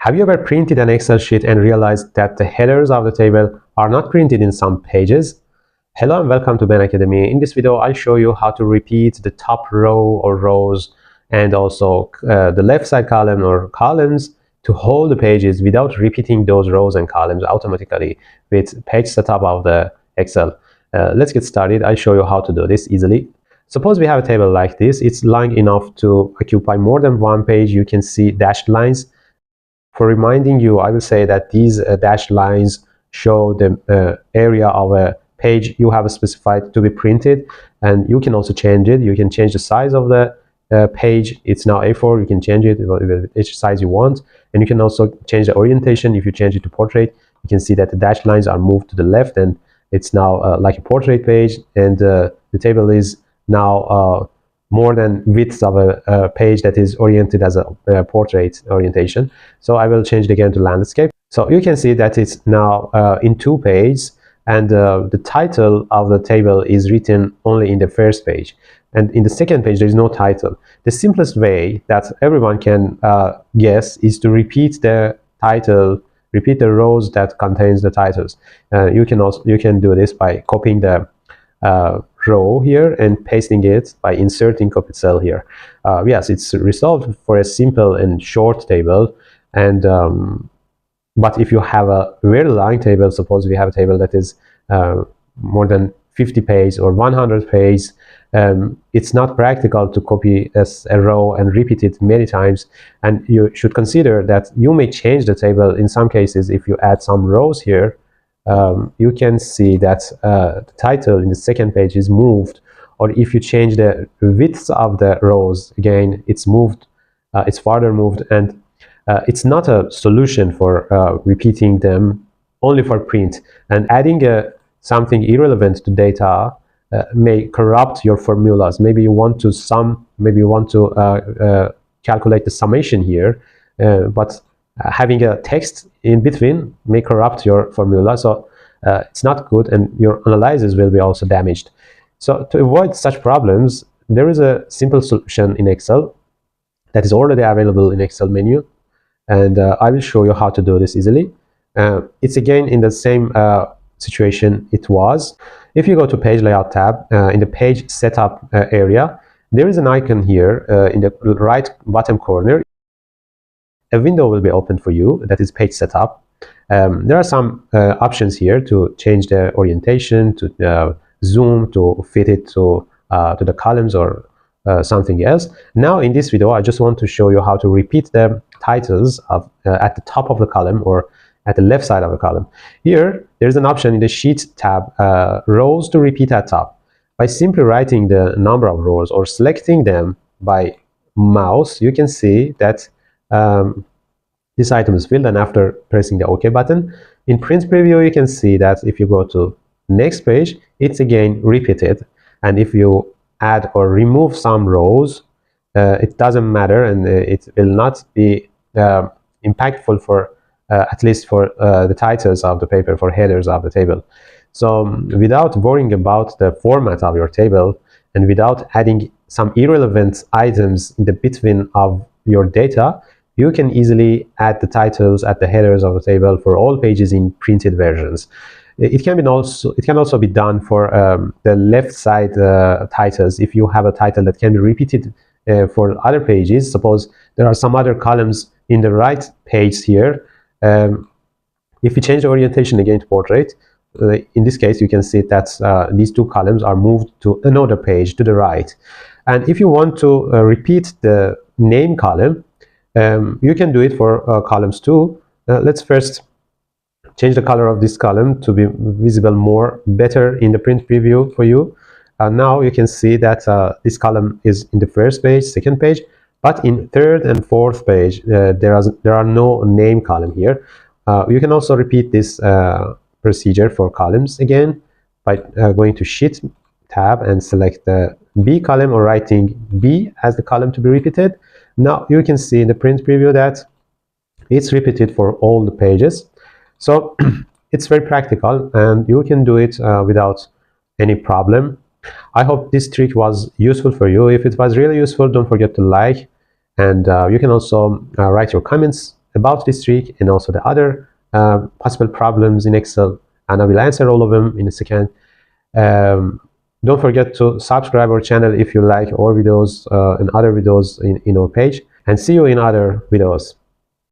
Have you ever printed an Excel sheet and realized that the headers of the table are not printed in some pages? Hello and welcome to Ben Academy. In this video, I'll show you how to repeat the top row or rows and also the left side column or columns to hold the pages without repeating those rows and columns automatically with page setup of the Excel. Let's get started. I'll show you how to do this easily. Suppose we have a table like this. It's long enough to occupy more than one page. You can see dashed lines. For reminding you, I will say that these dashed lines show the area of a page you have specified to be printed, and you can also change it. You can change the size of the page. It's now A4. You can change it with each size you want, and you can also change the orientation. If you change it to portrait, you can see that the dashed lines are moved to the left, and it's now like a portrait page, and the table is now more than width of a page that is oriented as a portrait orientation. So I will change it again to landscape. So you can see that it's now in two pages, and the title of the table is written only in the first page, and in the second page there is no title. The simplest way that everyone can guess is to repeat the title, repeat the rows that contains the titles. You can do this by copying the row here and pasting it by inserting copied cell here. Yes, it's resolved for a simple and short table, and but if you have a very long table, suppose we have a table that is more than 50 pages or 100 pages, it's not practical to copy a row and repeat it many times, and you should consider that you may change the table in some cases. If you add some rows here, you can see that the title in the second page is moved, or if you change the width of the rows, again it's moved, it's farther moved, and it's not a solution for repeating them only for print. And adding something irrelevant to data may corrupt your formulas. Maybe you want to sum, maybe you want to calculate the summation here, but having a text in between may corrupt your formula, so it's not good, and your analysis will be also damaged. So to avoid such problems, there is a simple solution in Excel that is already available in Excel menu, and I will show you how to do this easily. It's again in the same situation it was. If you go to page layout tab, in the page setup area, there is an icon here in the right bottom corner. A window will be opened for you that is page setup. There are some options here to change the orientation, to zoom, to fit it to the columns or something else. Now in this video, I just want to show you how to repeat the titles of, at the top of the column or at the left side of the column. Here, there's an option in the Sheet tab, rows to repeat at top. By simply writing the number of rows or selecting them by mouse, you can see that this item is filled, and after pressing the OK button, in print preview you can see that if you go to next page, it's again repeated, and if you add or remove some rows, it doesn't matter, and it will not be impactful for at least for the titles of the paper, for headers of the table. So without worrying about the format of your table, and without adding some irrelevant items in the between of your data, you can easily add the titles at the headers of the table for all pages in printed versions. It can also be done for the left side titles. If you have a title that can be repeated for other pages, suppose there are some other columns in the right page here. If you change the orientation again to portrait, in this case you can see that these two columns are moved to another page to the right. And if you want to repeat the name column, you can do it for columns too. Let's first change the color of this column to be visible better in the print preview for you. Now you can see that this column is in the first page, second page, but in third and fourth page there are no name column here. You can also repeat this procedure for columns again by going to Sheet tab and select the B column or writing B as the column to be repeated. Now you can see in the print preview that it's repeated for all the pages. So it's very practical, and you can do it without any problem. I hope this trick was useful for you. If it was really useful, don't forget to like, and you can also write your comments about this trick and also the other possible problems in Excel, and I will answer all of them in a second. Don't forget to subscribe our channel if you like our videos and other videos in our page, and see you in other videos.